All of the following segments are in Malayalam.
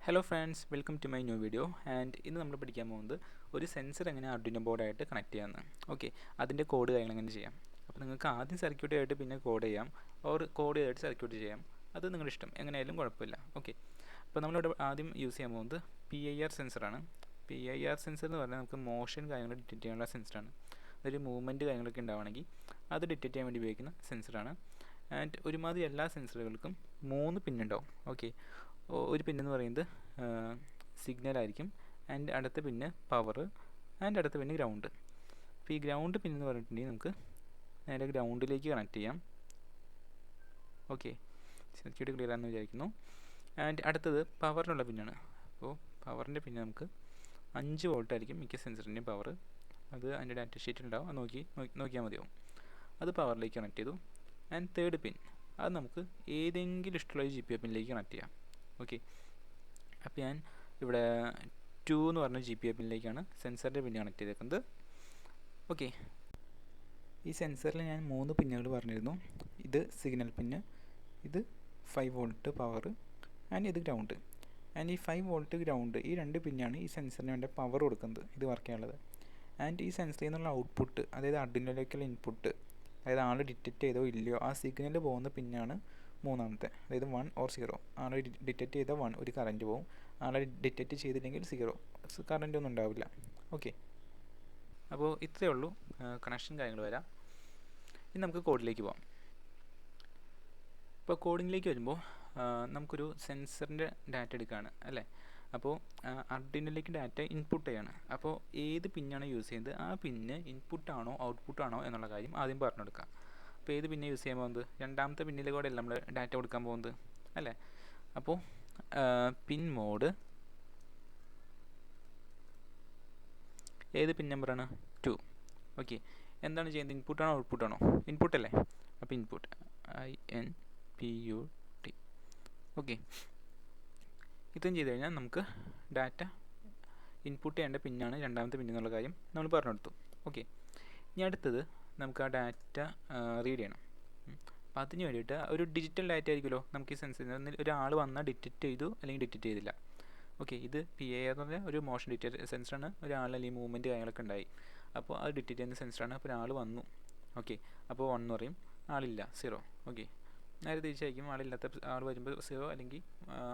Hello friends, welcome to my new video. And ഇന്ന് നമ്മൾ പഠിക്കാൻ പോകുന്നത് ഒരു സെൻസർ എങ്ങനെ ആർഡിനോ ബോർഡായിട്ട് കണക്ട് ചെയ്യാമെന്ന്. ഓക്കെ, അതിൻ്റെ കോഡ് കാര്യങ്ങൾ എങ്ങനെ ചെയ്യാം. അപ്പോൾ നിങ്ങൾക്ക് ആദ്യം സർക്യൂട്ട് ആയിട്ട് പിന്നെ കോഡ് ചെയ്യാം, ഓർ കോഡ് ചെയ്തിട്ട് സർക്യൂട്ട് ചെയ്യാം. അത് നിങ്ങളുടെ ഇഷ്ടം, എങ്ങനെയായാലും കുഴപ്പമില്ല. ഓക്കെ, അപ്പോൾ നമ്മളിവിടെ ആദ്യം യൂസ് ചെയ്യാൻ പോകുന്നത് PIR സെൻസറാണ്. PIR സെൻസർ എന്ന് പറഞ്ഞാൽ നമുക്ക് മോഷൻ കാര്യങ്ങൾ ഡിറ്റക്ട് ചെയ്യാനുള്ള സെൻസറാണ്. അതൊരു മൂവ്മെൻറ്റ് കാര്യങ്ങളൊക്കെ ഉണ്ടാവുകയാണെങ്കിൽ അത് ഡിറ്റക്ട് ചെയ്യാൻ വേണ്ടി ഉപയോഗിക്കുന്ന സെൻസറാണ്. ആൻഡ് ഒരുമാതിരി എല്ലാ സെൻസറുകൾക്കും 3 പിന്നുണ്ടാവും. ഓക്കെ, ഒരു പിന്നെന്ന് പറയുന്നത് സിഗ്നലായിരിക്കും, ആൻഡ് അടുത്ത പിന്നെ പവർ, ആൻഡ് അടുത്ത പിന്നെ ഗ്രൗണ്ട്. അപ്പോൾ ഈ ഗ്രൗണ്ട് പിന്നെന്ന് പറഞ്ഞിട്ടുണ്ടെങ്കിൽ നമുക്ക് നേരെ ഗ്രൗണ്ടിലേക്ക് കണക്ട് ചെയ്യാം. ഓക്കെ, സർക്യൂട്ട് ക്ലിയർ ആണെന്ന് വിചാരിക്കുന്നു. ആൻഡ് അടുത്തത് പവറിനുള്ള പിന്നാണ്. അപ്പോൾ പവറിൻ്റെ പിന്നെ നമുക്ക് 5 വോൾട്ട് ആയിരിക്കും മിക്ക സെൻസറിൻ്റെയും പവർ. അത് അതിൻ്റെ ഡാറ്റ ഷീറ്റ് ഉണ്ടാവും, അത് നോക്കിയാൽ മതിയാവും. അത് പവറിലേക്ക് കണക്ട് ചെയ്തു. ആൻഡ് തേർഡ് പിൻ, അത് നമുക്ക് ഏതെങ്കിലും ഇഷ്ടമുള്ള GPIO പിന്നിലേക്ക് കണക്ട് ചെയ്യാം. ഓക്കെ, അപ്പോൾ ഞാൻ ഇവിടെ 2 എന്ന് പറഞ്ഞ GPIO പിന്നിലേക്കാണ് സെൻസറിൻ്റെ പിന്ന് കണക്ട് ചെയ്തേക്കുന്നത്. ഓക്കെ, ഈ സെൻസറിൽ ഞാൻ 3 പിന്നുകൾ പറഞ്ഞിരുന്നു. ഇത് സിഗ്നൽ പിന്ന്, ഇത് 5 വോൾട്ട് പവർ, ആൻഡ് ഇത് ഗ്രൗണ്ട്. ആൻഡ് ഈ 5 വോൾട്ട് ഗ്രൗണ്ട് ഈ 2 പിന്നാണ് ഈ സെൻസറിന് വേണ്ട പവർ കൊടുക്കുന്നത്, ഇത് വർക്ക് ചെയ്യാനുള്ളത്. ആൻഡ് ഈ സെൻസറിൽ നിന്നുള്ള ഔട്ട്പുട്ട്, അതായത് ആർഡിനോയിലേക്കുള്ള ഇൻപുട്ട്, അതായത് ആൾ ഡിറ്റക്റ്റ് ചെയ്തോ ഇല്ലയോ ആ സിഗ്നൽ പോകുന്ന പിന്നാണ് മൂന്നാമത്തെ, അതായത് 1 ഓർ 0. ആളെ ഡിറ്റക്റ്റ് ചെയ്താൽ 1 ഒരു കറൻറ്റ് പോകും, ആളെ ഡിറ്റക്റ്റ് ചെയ്തില്ലെങ്കിൽ 0 കറൻറ്റ് ഒന്നും ഉണ്ടാവില്ല. ഓക്കെ, അപ്പോൾ ഇത്രയേ ഉള്ളൂ കണക്ഷൻ കാര്യങ്ങൾ വരാം. ഇനി നമുക്ക് കോഡിലേക്ക് പോകാം. ഇപ്പോൾ കോഡിങ്ങിലേക്ക് വരുമ്പോൾ നമുക്കൊരു സെൻസറിൻ്റെ ഡാറ്റ എടുക്കുകയാണ് അല്ലേ. അപ്പോൾ ആർഡിനോയിലേക്ക് ഡാറ്റ ഇൻപുട്ട് ചെയ്യാണ്. അപ്പോൾ ഏത് പിന്നാണ് യൂസ് ചെയ്യുന്നത്, ആ പിന്ന് ഇൻപുട്ടാണോ ഔട്ട്പുട്ടാണോ എന്നുള്ള കാര്യം ആദ്യം പറഞ്ഞു കൊടുക്കാം. അപ്പോൾ ഏത് പിന്നെ യൂസ് ചെയ്യാൻ പോകുന്നത്, രണ്ടാമത്തെ പിന്നിൽ കൂടെ അല്ല നമ്മൾ ഡാറ്റ കൊടുക്കാൻ പോകുന്നത് അല്ലേ. അപ്പോൾ പിൻ മോഡ് ഏത് പിൻ നമ്പറാണ്, 2. ഓക്കെ, എന്താണ് ചെയ്യുന്നത്, ഇൻപുട്ടാണോ ഔട്ട്പുട്ടാണോ, ഇൻപുട്ടല്ലേ. അപ്പോൾ ഇൻപുട്ട് INPUT. ഓക്കെ, ഇത്രയും ചെയ്ത് കഴിഞ്ഞാൽ നമുക്ക് ഡാറ്റ ഇൻപുട്ട് ചെയ്യേണ്ട പിന്നാണ് രണ്ടാമത്തെ പിന്നെന്നുള്ള കാര്യം നമ്മൾ പറഞ്ഞു കൊടുത്തു. ഓക്കെ, ഇനി അടുത്തത് നമുക്ക് ആ ഡാറ്റ റീഡ് ചെയ്യണം. അപ്പോൾ അതിന് വേണ്ടിയിട്ട് ഒരു ഡിജിറ്റൽ ഡാറ്റ ആയിരിക്കുമല്ലോ നമുക്ക് ഈ സെൻസറിൽ ഒരാൾ വന്നാൽ ഡിറ്റക്റ്റ് ചെയ്തു അല്ലെങ്കിൽ ഡിറ്റക്റ്റ് ചെയ്തില്ല. ഓക്കെ, ഇത് PIR എന്ന് പറഞ്ഞാൽ ഒരു മോഷൻ ഡിറ്റക്റ്റ് സെൻസറാണ്. ഒരാൾ അല്ലെങ്കിൽ മൂവ്മെൻറ്റ് കാര്യങ്ങളൊക്കെ ഉണ്ടായി, അപ്പോൾ അത് ഡിറ്റക്റ്റ് ചെയ്യുന്ന സെൻസറാണ്. അപ്പോൾ ഒരാൾ വന്നു, ഓക്കെ, അപ്പോൾ 1 എന്ന് പറയും, ആളില്ല 0. ഓക്കെ, നേരെ തിരിച്ചായിരിക്കും, ആളില്ലാത്ത ആൾ വരുമ്പോൾ 0 അല്ലെങ്കിൽ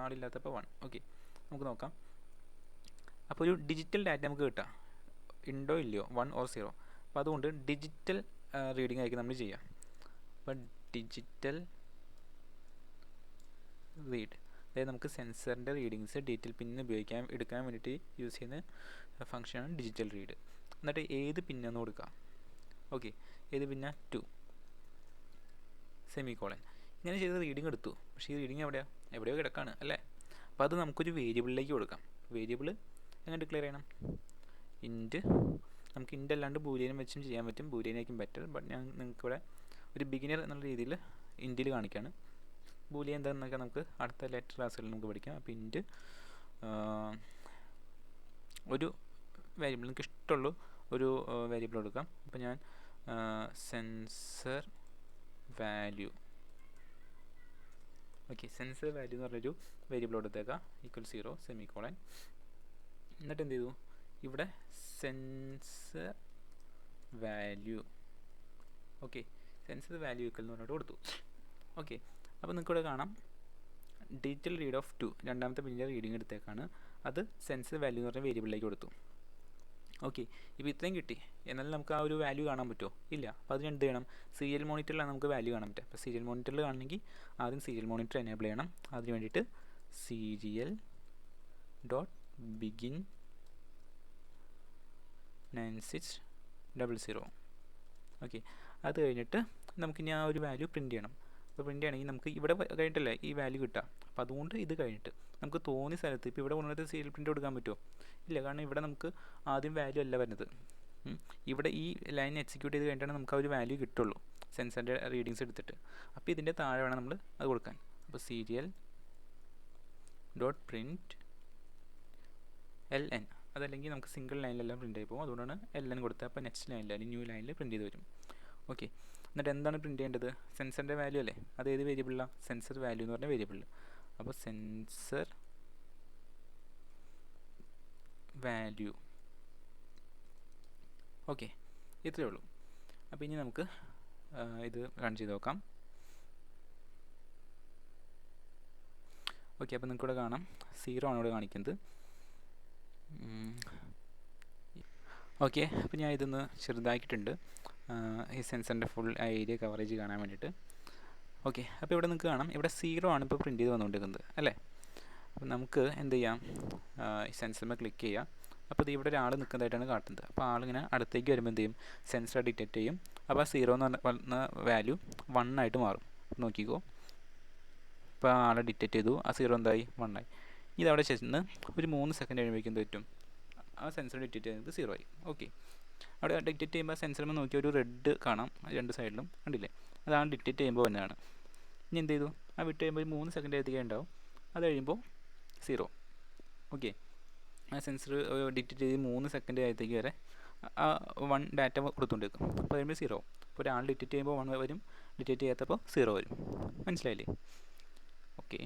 ആളില്ലാത്തപ്പോൾ 1. ഓക്കെ, നമുക്ക് നോക്കാം. അപ്പോൾ ഒരു ഡിജിറ്റൽ ഡാറ്റ നമുക്ക് കിട്ടാം, ഉണ്ടോ ഇല്ലയോ, 1 ഓർ 0. അപ്പോൾ അതുകൊണ്ട് ഡിജിറ്റൽ റീഡിംഗ് ആയിരിക്കും നമ്മൾ ചെയ്യുക. അപ്പോൾ ഡിജിറ്റൽ റീഡ്, അതായത് നമുക്ക് സെൻസറിൻ്റെ റീഡിങ്സ് ഡീറ്റെയിൽ പിന്ന് എടുക്കാൻ വേണ്ടിയിട്ട് യൂസ് ചെയ്യുന്ന ഫംഗ്ഷനാണ് ഡിജിറ്റൽ റീഡ്. എന്നിട്ട് ഏത് പിന്നെന്ന് കൊടുക്കുക. ഓക്കെ, ഏത് പിന്നെ 2 സെമിക്കോളൻ. ഇങ്ങനെ ചെയ്ത് റീഡിങ് എടുത്തു, പക്ഷേ ഈ റീഡിങ് എവിടെയോ കിടക്കാണ് അല്ലേ. അപ്പോൾ അത് നമുക്കൊരു വേരിയബിളിലേക്ക് കൊടുക്കാം. വേരിയബിൾ എങ്ങനെ ഡിക്ലെയർ ചെയ്യണം, ഇൻറ്റ്. നമുക്ക് ഇൻറ്റ് അല്ലാണ്ട് ബൂലിയനും വെച്ചും ചെയ്യാൻ പറ്റും, ബൂലിയനായിരിക്കും ബെറ്റർ. ബട്ട് ഞാൻ നിങ്ങൾക്കിവിടെ ഒരു ബിഗിനർ എന്നുള്ള രീതിയിൽ ഇൻറ്റിൽ കാണിക്കുകയാണ്. ബൂലിയൻ എന്താണെന്നൊക്കെ നമുക്ക് അടുത്ത ലെറ്റർ ക്ലാസ്സുകളിൽ നമുക്ക് പഠിക്കാം. അപ്പോൾ ഇൻറ്റ് ഒരു വേരിയബിൾ, നിങ്ങൾക്ക് ഇഷ്ടമുള്ള ഒരു വേരിയബിൾ കൊടുക്കാം. അപ്പോൾ ഞാൻ sensor value. Okay, sensor value എന്ന് പറഞ്ഞൊരു വേരിയബിൾ കൊടുത്തേക്കാം, =0 സെമിക്കോളൻ. എന്നിട്ട് എന്ത് ചെയ്തു, ഇവിടെ sensor value. Okay, sensor value എന്ന് പറഞ്ഞിട്ട് കൊടുത്തു. ഓക്കെ, അപ്പോൾ നിങ്ങൾക്ക് ഇവിടെ കാണാം ഡിജിറ്റൽ റീഡ് ഓഫ് 2, രണ്ടാമത്തെ പിന്നിൻ്റെ റീഡിങ് എടുത്തേക്കാണ്. അത് സെൻസർ വാല്യൂ എന്ന് പറഞ്ഞ വേരിയബിളിലേക്ക് കൊടുത്തു. ഓക്കെ, ഇപ്പോൾ ഇത്രയും കിട്ടി. എന്നാലും നമുക്ക് ആ ഒരു വാല്യൂ കാണാൻ പറ്റുമോ, ഇല്ല. അപ്പോൾ അതിന് എന്ത് ചെയ്യണം, സീരിയൽ മോണിറ്ററിലാണ് നമുക്ക് വാല്യൂ കാണാൻ പറ്റുക. അപ്പോൾ സീരിയൽ മോണിറ്ററിൽ കാണണമെങ്കിൽ ആദ്യം സീരിയൽ മോണിറ്റർ എനേബിൾ ചെയ്യണം. അതിന് വേണ്ടിയിട്ട് serial.begin 9600. ഓക്കെ, അത് കഴിഞ്ഞിട്ട് നമുക്കിനി ആ ഒരു വാല്യൂ പ്രിൻറ്റ് ചെയ്യണം. അപ്പോൾ പ്രിൻറ്റ് ചെയ്യണമെങ്കിൽ നമുക്ക് ഇവിടെ കഴിഞ്ഞിട്ടല്ലേ ഈ വാല്യൂ കിട്ടുക. അപ്പോൾ അതുകൊണ്ട് ഇത് കഴിഞ്ഞിട്ട് നമുക്ക് തോന്നിയ സ്ഥലത്ത്, ഇപ്പോൾ ഇവിടെ കൊണ്ടുവന്നിട്ട് സീരിയൽ പ്രിൻറ്റ് കൊടുക്കാൻ പറ്റുമോ, ഇല്ല. കാരണം ഇവിടെ നമുക്ക് ആദ്യം വാല്യൂ അല്ല വരുന്നത്. ഇവിടെ ഈ ലൈൻ എക്സിക്യൂട്ട് ചെയ്ത് കഴിഞ്ഞിട്ടാണ് നമുക്ക് ആ ഒരു വാല്യൂ കിട്ടുള്ളൂ, സെൻസറിൻ്റെ റീഡിങ്സ് എടുത്തിട്ട്. അപ്പോൾ ഇതിൻ്റെ താഴെ വേണം നമ്മൾ അത് കൊടുക്കാൻ. അപ്പോൾ serial.print ln, അതല്ലെങ്കിൽ നമുക്ക് സിംഗിൾ ലൈനിലെല്ലാം പ്രിൻ്റ് ആയി പോകും. അതുകൊണ്ടാണ് LN കൊടുത്തത്. അപ്പോൾ നെക്സ്റ്റ് ലൈനിൽ അല്ലെങ്കിൽ ന്യൂ ലൈനിൽ പ്രിൻറ്റ് ചെയ്ത് വരും. ഓക്കെ, എന്നിട്ട് എന്താണ് പ്രിൻറ്റ് ചെയ്യേണ്ടത്, സെൻസറിൻ്റെ വാല്യൂ അല്ലേ. അത് ഏത് വേരിയബിളിലാണ്, സെൻസർ വാല്യൂ എന്ന് പറഞ്ഞ വേരിയബിളിൽ. അപ്പോൾ സെൻസർ വാല്യൂ. ഓക്കെ, ഇത്രയേ ഉള്ളൂ. അപ്പോൾ ഇനി നമുക്ക് ഇത് റൺ ചെയ്ത് നോക്കാം. ഓക്കെ, അപ്പോൾ നിങ്ങൾക്കിവിടെ കാണാം 0 ആണ് ഇവിടെ കാണിക്കുന്നത്. ഓക്കെ, അപ്പോൾ ഞാൻ ഇതൊന്ന് ചെറുതാക്കിയിട്ടുണ്ട് ഈ സെൻസറിൻ്റെ ഫുൾ ഏരിയ കവറേജ് കാണാൻ വേണ്ടിയിട്ട്. ഓക്കെ, അപ്പോൾ ഇവിടെ നിങ്ങൾക്ക് കാണാം ഇവിടെ 0 ആണ് ഇപ്പോൾ പ്രിൻറ്റ് ചെയ്ത് വന്നുകൊണ്ടിരിക്കുന്നത് അല്ലേ. അപ്പോൾ നമുക്ക് എന്ത് ചെയ്യാം, ഈ സെൻസറിൽ ക്ലിക്ക് ചെയ്യാം. അപ്പോൾ ഇത് ഇവിടെ ഒരാൾ നിൽക്കുന്നതായിട്ടാണ് കാട്ടുന്നത്. അപ്പോൾ ആളിങ്ങനെ അടുത്തേക്ക് വരുമ്പോൾ എന്ത് ചെയ്യും, സെൻസർ ഡിറ്റക്റ്റ് ചെയ്യും. അപ്പോൾ ആ 0 എന്ന് പറഞ്ഞ വാല്യൂ 1 ആയിട്ട് മാറും. നോക്കിക്കോ, ഇപ്പോൾ ആളെ ഡിറ്റക്റ്റ് ചെയ്തു, ആ 0 എന്തായി 1 ആയി. ഇതവിടെ ചെന്ന് ഒരു 3 സെക്കൻഡ് കഴിയുമ്പോഴേക്കും എന്ത് പറ്റും, ആ സെൻസർ ഡിറ്റക്റ്റ് ചെയ്യുന്നത് 0 ആയി. ഓക്കെ, അവിടെ ഡിറ്റക്റ്റ് ചെയ്യുമ്പോൾ സെൻസറിൽ നോക്കി ഒരു റെഡ് കാണാം രണ്ട് സൈഡിലും, കണ്ടില്ലേ, അതാണ് ഡിറ്റക്റ്റ് ചെയ്യുമ്പോൾ വന്നതാണ്. ഇനി എന്ത് ചെയ്തു, ആ വിട്ട് കഴിയുമ്പോൾ ഒരു 3 സെക്കൻഡ് എത്തിക്കാൻ ഉണ്ടാവും, അത് കഴിയുമ്പോൾ 0. ഓക്കെ, ആ സെൻസർ ഡിറ്റക്റ്റ് ചെയ്ത് 3 സെക്കൻഡ് ആയത്തേക്ക് വരെ ആ 1 ഡാറ്റ കൊടുത്തുകൊണ്ടിരിക്കും. അപ്പോൾ കഴിയുമ്പോൾ 0. അപ്പോൾ ഒരാൾ ഡിറ്റക്റ്റ് ചെയ്യുമ്പോൾ 1 വരും, ഡിറ്റക്റ്റ് ചെയ്യാത്തപ്പോൾ 0 വരും. മനസ്സിലായില്ലേ? ഓക്കെ,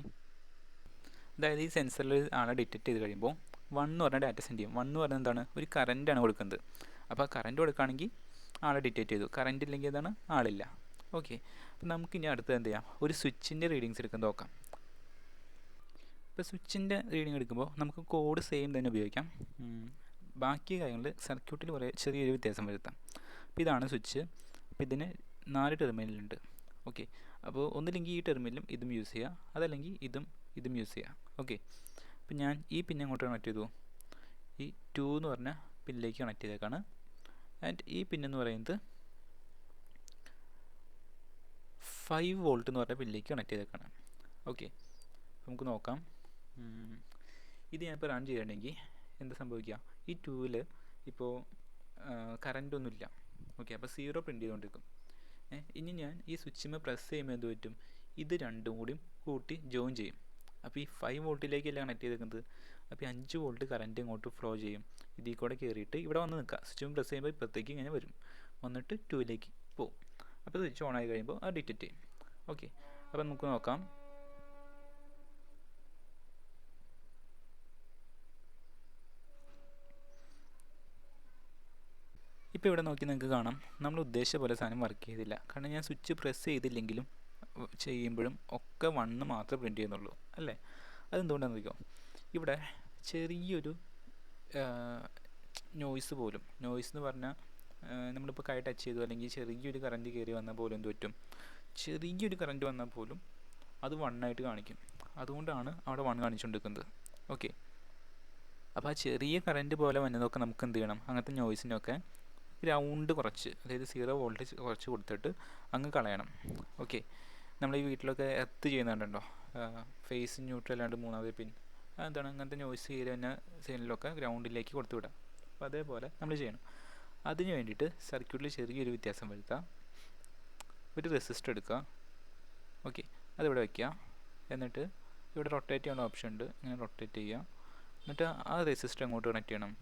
അതായത് ഈ സെൻസറിൽ ആളെ ഡിറ്റക്റ്റ് ചെയ്ത് കഴിയുമ്പോൾ 1 എന്ന് പറഞ്ഞ ഡാറ്റ സെൻഡ് ചെയ്യും. 1 എന്ന് പറഞ്ഞാൽ എന്താണ്, ഒരു കറൻറ്റാണ് കൊടുക്കുന്നത്. അപ്പോൾ ആ കറൻറ്റ് കൊടുക്കുകയാണെങ്കിൽ ആളെ ഡിറ്റക്റ്റ് ചെയ്തു, കറൻറ്റ് ഇല്ലെങ്കിൽ എന്താണ്, ആളില്ല. ഓക്കെ, അപ്പോൾ നമുക്കിനി അടുത്തത് എന്ത് ചെയ്യാം, ഒരു സ്വിച്ചിൻ്റെ റീഡിങ്സ് എടുക്കാൻ നോക്കാം. ഇപ്പോൾ സ്വിച്ചിൻ്റെ റീഡിങ് എടുക്കുമ്പോൾ നമുക്ക് കോഡ് സെയിം തന്നെ ഉപയോഗിക്കാം. ബാക്കി കാര്യങ്ങളിൽ സർക്യൂട്ടിൽ കുറേ ചെറിയൊരു വ്യത്യാസം വരുത്താം. അപ്പോൾ ഇതാണ് സ്വിച്ച്. അപ്പോൾ ഇതിന് 4 ടെർമിനലുണ്ട്. ഓക്കെ, അപ്പോൾ ഒന്നില്ലെങ്കിൽ ഈ ടെർമിനലും ഇതും യൂസ് ചെയ്യുക, അതല്ലെങ്കിൽ ഇതും യൂസ് ചെയ്യുക. ഓക്കെ, അപ്പോൾ ഞാൻ ഈ പിൻ അങ്ങോട്ട് കണക്ട് ചെയ്തു, ഈ 2 എന്ന് പറഞ്ഞ പിന്നിലേക്ക് കണക്ട് ചെയ്തേക്കാണ്. ആൻഡ് ഈ പിൻ എന്ന് പറയുന്നത് 5 വോൾട്ട് എന്ന് പറഞ്ഞ പിന്നിലേക്ക് കണക്ട് ചെയ്തേക്കാണ്. ഓക്കെ, നമുക്ക് നോക്കാം. ഇത് ഞാനിപ്പോൾ റൺ ചെയ്തിട്ടുണ്ടെങ്കിൽ എന്താ സംഭവിക്കുക, ഈ 2-ൽ ഇപ്പോൾ കറൻറ്റൊന്നുമില്ല. ഓക്കെ, അപ്പോൾ 0 പ്രിൻറ്റ് ചെയ്തുകൊണ്ടിരിക്കും. ഇനി ഞാൻ ഈ സ്വിച്ചിമ്മ പ്രസ് ചെയ്യുമ്പോൾ എന്ത് പറ്റും, ഇത് രണ്ടും കൂടിയും കൂട്ടി ജോയിൻ ചെയ്യും. അപ്പോൾ ഈ 5 വോൾട്ടിലേക്കല്ല കണക്ട് ചെയ്തേക്കുന്നത്. അപ്പോൾ 5 വോൾട്ട് കറൻറ്റ് ഇങ്ങോട്ട് ഫ്ലോ ചെയ്യും, ഇതിൽ കൂടെ കയറിയിട്ട് ഇവിടെ വന്ന് നിൽക്കുക. സ്വിച്ച് പ്രസ് ചെയ്യുമ്പോൾ ഇപ്പോഴത്തേക്ക് ഇങ്ങനെ വരും, വന്നിട്ട് 2-ലേക്ക് പോകും. അപ്പോൾ സ്വിച്ച് ഓൺ ആയി കഴിയുമ്പോൾ അത് ഡിറ്റക്റ്റ് ചെയ്യും. ഓക്കെ, അപ്പോൾ നമുക്ക് നോക്കാം. ഇപ്പോൾ ഇവിടെ നോക്കി നിങ്ങൾക്ക് കാണാം നമ്മൾ ഉദ്ദേശിച്ച പോലെ സാധനം വർക്ക് ചെയ്തില്ല. കാരണം ഞാൻ സ്വിച്ച് പ്രസ് ചെയ്തില്ലെങ്കിലും ചെയ്യുമ്പോഴും ഒക്കെ 1 മാത്രമേ പ്രിൻറ്റ് ചെയ്യുന്നുള്ളൂ അല്ലേ. അതെന്തുകൊണ്ടാണെന്ന് നോക്കിയോ, ഇവിടെ ചെറിയൊരു നോയ്സ് പോലും, നോയ്സ് എന്ന് പറഞ്ഞാൽ നമ്മളിപ്പോൾ കൈ ടച്ച് ചെയ്തു അല്ലെങ്കിൽ ചെറിയൊരു കറൻറ്റ് കയറി വന്നാൽ പോലും എന്ത് പറ്റും, ചെറിയൊരു കറൻറ്റ് വന്നാൽ പോലും അത് 1 ആയിട്ട് കാണിക്കും. അതുകൊണ്ടാണ് അവിടെ 1 കാണിച്ചുകൊണ്ടിരിക്കുന്നത്. ഓക്കെ, അപ്പോൾ ആ ചെറിയ കറൻറ്റ് പോലെ വന്നതൊക്കെ നമുക്ക് എന്ത് ചെയ്യണം, അങ്ങനത്തെ നോയ്സിനൊക്കെ ഗ്രൗണ്ട് കുറച്ച്, അതായത് 0 വോൾട്ട് കുറച്ച് കൊടുത്തിട്ട് അങ്ങ് കളയണം. ഓക്കെ, നമ്മൾ ഈ വീട്ടിലൊക്കെ എർത്ത് ചെയ്യുന്നുണ്ടോ, ഫേസ് ന്യൂട്രൽ അല്ലാണ്ട് 3ാമത്തെ പിൻ, അതെന്താണ്, അങ്ങനത്തെ നോയ്സ് കയറി തന്നെ സൈഡിലൊക്കെ ഗ്രൗണ്ടിലേക്ക് കൊടുത്തു വിടാം. അപ്പോൾ അതേപോലെ നമ്മൾ ചെയ്യണം. അതിന് വേണ്ടിയിട്ട് സർക്യൂട്ടിൽ ചെറിയൊരു വ്യത്യാസം വരുത്താം. ഒരു റെസിസ്റ്റർ എടുക്കുക. ഓക്കെ, അതിവിടെ വയ്ക്കുക. എന്നിട്ട് ഇവിടെ റൊട്ടേറ്റ് ചെയ്യാനുള്ള ഓപ്ഷൻ ഉണ്ട്, ഇങ്ങനെ റൊട്ടേറ്റ് ചെയ്യുക. എന്നിട്ട് ആ റെസിസ്റ്റർ അങ്ങോട്ട് കണക്ട് ചെയ്യണം,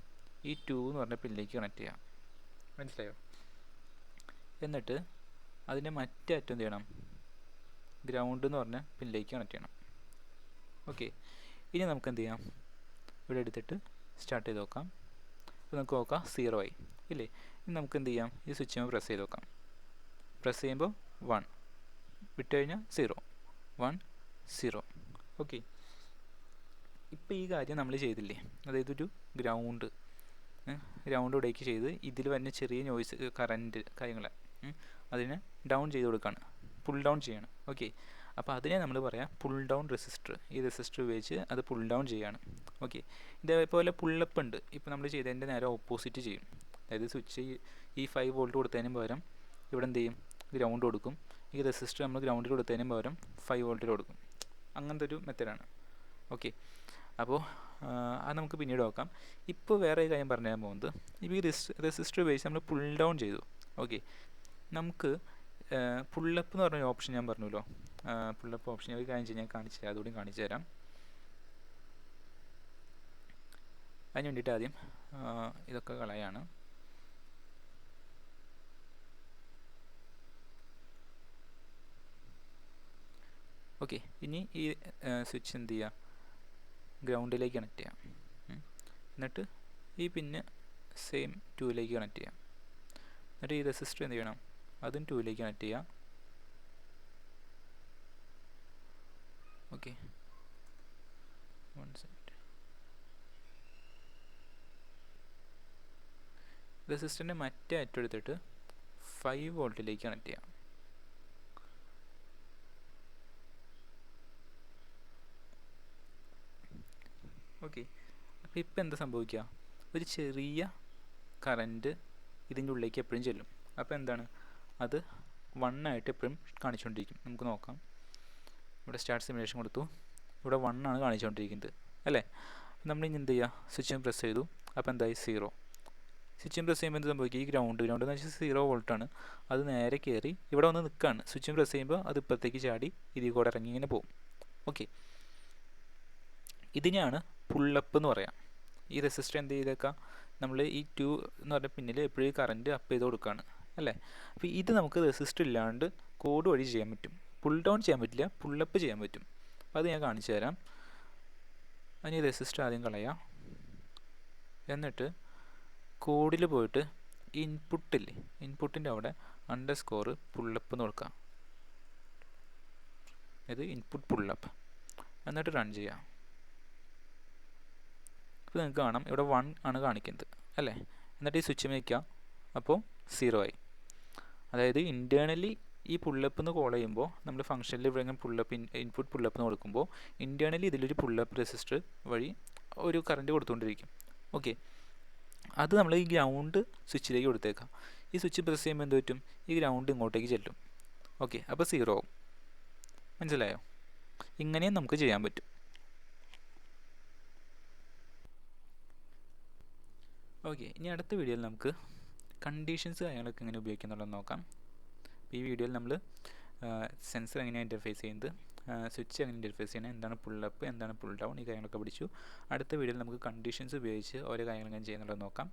ഈ 2 എന്ന് പറഞ്ഞ പിന്നിലേക്ക് കണക്ട് ചെയ്യാം. മനസ്സിലായോ? എന്നിട്ട് അതിൻ്റെ മറ്റേ അറ്റം എന്ത് ചെയ്യണം, ഗ്രൗണ്ട് എന്ന് പറഞ്ഞ പിന്നിലേക്ക് കണക്ട് ചെയ്യണം. ഓക്കെ, ഇനി നമുക്ക് എന്ത് ചെയ്യാം, ഇവിടെ എടുത്തിട്ട് സ്റ്റാർട്ട് ചെയ്ത് നോക്കാം. അപ്പോൾ നമുക്ക് നോക്കാം 0 ആയി ഇല്ലേ. ഇനി നമുക്ക് എന്ത് ചെയ്യാം, ഈ സ്വിച്ച് പ്രസ് ചെയ്ത് നോക്കാം. പ്രസ് ചെയ്യുമ്പോൾ 1, വിട്ട് കഴിഞ്ഞാൽ 0, 1, 0. ഓക്കെ, ഇപ്പോൾ ഈ കാര്യം നമ്മൾ ചെയ്തില്ലേ, അതായത് ഒരു ഗ്രൗണ്ട് ഇവിടേക്ക് ചെയ്ത് ഇതിൽ വരുന്ന ചെറിയ നോയ്സ് കറൻറ്റ് കാര്യങ്ങൾ അതിനെ ഡൗൺ ചെയ്ത് കൊടുക്കുകയാണ്, പുൾ ഡൗൺ ചെയ്യണം. ഓക്കെ, അപ്പോൾ അതിനെ നമ്മൾ പറയാം പുൾ ഡൗൺ റെസിസ്റ്റർ. ഈ റെസിസ്റ്റർ ഉപയോഗിച്ച് അത് പുൾ ഡൗൺ ചെയ്യുകയാണ്. ഓക്കെ, ഇതേപോലെ പുള്ളപ്പ് ഉണ്ട്. ഇപ്പോൾ നമ്മൾ ചെയ്തതിൻ്റെ നേരെ ഓപ്പോസിറ്റ് ചെയ്യും. അതായത് സ്വിച്ച് ഈ 5 വോൾട്ട് കൊടുത്തതിന് പകരം ഇവിടെ എന്ത് ചെയ്യും, ഗ്രൗണ്ട് കൊടുക്കും. ഈ റെസിസ്റ്റർ നമ്മൾ ഗ്രൗണ്ടിൽ കൊടുത്തതിന് പകരം 5 വോൾട്ടിൽ കൊടുക്കും. അങ്ങനത്തെ ഒരു മെത്തേഡാണ്. ഓക്കെ, അപ്പോൾ അത് നമുക്ക് പിന്നീട് നോക്കാം. ഇപ്പോൾ വേറെ ഒരു കാര്യം പറഞ്ഞു തരാൻ പോകുന്നത്, ഇപ്പോൾ ഈ റെസിസ്റ്റർ ഉപയോഗിച്ച് നമ്മൾ പുൾ ഡൗൺ ചെയ്തു. ഓക്കെ, നമുക്ക് പുള്ളപ്പ് എന്ന് പറഞ്ഞൊരു ഓപ്ഷൻ ഞാൻ പറഞ്ഞല്ലോ, പുള്ളപ്പ് ഓപ്ഷൻ ഒരു കാര്യം ചെയ്യാൻ കാണിച്ചു തരാം, അതുകൂടി കാണിച്ചു തരാം. അതിന് വേണ്ടിയിട്ട് ആദ്യം ഇതൊക്കെ കളയാണ്. ഓക്കെ, ഇനി ഈ സ്വിച്ച് എന്ത് ചെയ്യുക, ഗ്രൗണ്ടിലേക്ക് കണക്ട് ചെയ്യാം. എന്നിട്ട് ഈ പിന്ന് സെയിം 2ലേക്ക് കണക്ട് ചെയ്യാം. എന്നിട്ട് ഈ റെസിസ്റ്റർ എന്ത് ചെയ്യണം, അതും 2ലേക്ക് കണക്ട് ചെയ്യാം. Okay, 1 second. റെസിസ്റ്ററിൻ്റെ മറ്റേ അറ്റം എടുത്തിട്ട് 5 വോൾട്ടിലേക്ക് കണക്ട് ചെയ്യാം. ഓക്കെ, അപ്പോൾ ഇപ്പം എന്താ സംഭവിക്കുക, ഒരു ചെറിയ കറൻറ്റ് ഇതിൻ്റെ ഉള്ളിലേക്ക് എപ്പോഴും ചെല്ലും. അപ്പോൾ എന്താണ്, അത് 1 ആയിട്ട് എപ്പോഴും കാണിച്ചുകൊണ്ടിരിക്കും. നമുക്ക് നോക്കാം. ഇവിടെ സ്റ്റാർട്ട് സിമുലേഷൻ കൊടുത്തു, ഇവിടെ 1 ആണ് കാണിച്ചുകൊണ്ടിരിക്കുന്നത് അല്ലേ. നമ്മൾ ഇനി എന്ത് ചെയ്യുക, സ്വിച്ച് പ്രസ് ചെയ്തു. അപ്പോൾ എന്തായി, 0. സ്വിച്ച് പ്രസ് ചെയ്യുമ്പോൾ എന്ത് സംഭവിക്കും, ഈ ഗ്രൗണ്ട് എന്ന് വെച്ചാൽ 0 വോൾട്ടാണ്, അത് നേരെ കയറി ഇവിടെ വന്ന് നിൽക്കുകയാണ്. സ്വിച്ച് പ്രസ് ചെയ്യുമ്പോൾ അത് ഇപ്പുറത്തേക്ക് ചാടി ഇതിൽ കൂടെ ഇറങ്ങി ഇങ്ങനെ പോകും. ഓക്കെ, ഇതിനെയാണ് പുള്ളപ്പ് എന്ന് പറയാം. ഈ റെസിസ്റ്റർ എന്ത് ചെയ്തേക്കാം, നമ്മൾ ഈ 2 എന്ന് പറഞ്ഞ പിന്നിൽ എപ്പോഴും കറൻറ്റ് അപ്പ് ചെയ്ത് കൊടുക്കുകയാണ് അല്ലേ. അപ്പോൾ ഇത് നമുക്ക് റെസിസ്റ്റർ ഇല്ലാണ്ട് കോഡ് വഴി ചെയ്യാൻ പറ്റും. പുൾ ഡൗൺ ചെയ്യാൻ പറ്റില്ല, പുള്ളപ്പ് ചെയ്യാൻ പറ്റും. അപ്പോൾ അത് ഞാൻ കാണിച്ചു തരാം. അതിന് റെസിസ്റ്റർ ആദ്യം കളയാം. എന്നിട്ട് കോഡിൽ പോയിട്ട് ഇൻപുട്ടില്ലേ, ഇൻപുട്ടിൻ്റെ അവിടെ അണ്ടർസ്കോർ പുള്ളപ്പ് എന്ന് കൊടുക്കാം. ഇത് ഇൻപുട്ട് പുള്ളപ്പ്. എന്നിട്ട് റൺ ചെയ്യാം. അപ്പോൾ നിങ്ങൾക്ക് കാണാം ഇവിടെ 1 ആണ് കാണിക്കുന്നത് അല്ലേ. എന്നിട്ട് ഈ സ്വിച്ച് വയ്ക്കാം, അപ്പോൾ 0 ആയി. അതായത് ഇൻറ്റേർണലി ഈ പുള്ളപ്പ് എന്ന് കോൾ ചെയ്യുമ്പോൾ നമ്മൾ ഫംഗ്ഷനിൽ ഇവിടെ പുള്ളപ്പ് ഇൻപുട്ട് പുള്ളപ്പ് എന്ന് കൊടുക്കുമ്പോൾ ഇൻറ്റേർണലി ഇതിലൊരു പുള്ളപ്പ് റെസിസ്റ്റർ വഴി ഒരു കറൻറ്റ് കൊടുത്തുകൊണ്ടിരിക്കും. ഓക്കെ, അത് നമ്മൾ ഈ ഗ്രൗണ്ട് സ്വിച്ചിലേക്ക് കൊടുത്തേക്കാം. ഈ സ്വിച്ച് പ്രസ് ചെയ്യുമ്പോൾ എന്ത് പറ്റും, ഈ ഗ്രൗണ്ട് ഇങ്ങോട്ടേക്ക് ചെല്ലും. ഓക്കെ, അപ്പോൾ 0 ആവും. മനസ്സിലായോ? ഇങ്ങനെയും നമുക്ക് ചെയ്യാൻ പറ്റും. ഓക്കെ, ഇനി അടുത്ത വീഡിയോയിൽ നമുക്ക് കണ്ടീഷൻസ് കാര്യങ്ങളൊക്കെ എങ്ങനെ ഉപയോഗിക്കുന്നുള്ളത് നോക്കാം. ഈ വീഡിയോയിൽ നമ്മൾ സെൻസർ എങ്ങനെയാണ് ഇൻ്റർഫേസ് ചെയ്യുന്നത്, സ്വിച്ച് എങ്ങനെ ഇൻ്റർഫേസ് ചെയ്യണം, എന്താണ് പുള്ളപ്പ്, എന്താണ് പുൾ ഡൗൺ, ഈ കാര്യങ്ങളൊക്കെ പഠിച്ചു. അടുത്ത വീഡിയോയിൽ നമുക്ക് കണ്ടീഷൻസ് ഉപയോഗിച്ച് ഓരോ കാര്യങ്ങൾ എങ്ങനെ ചെയ്യുന്നുള്ളത് നോക്കാം.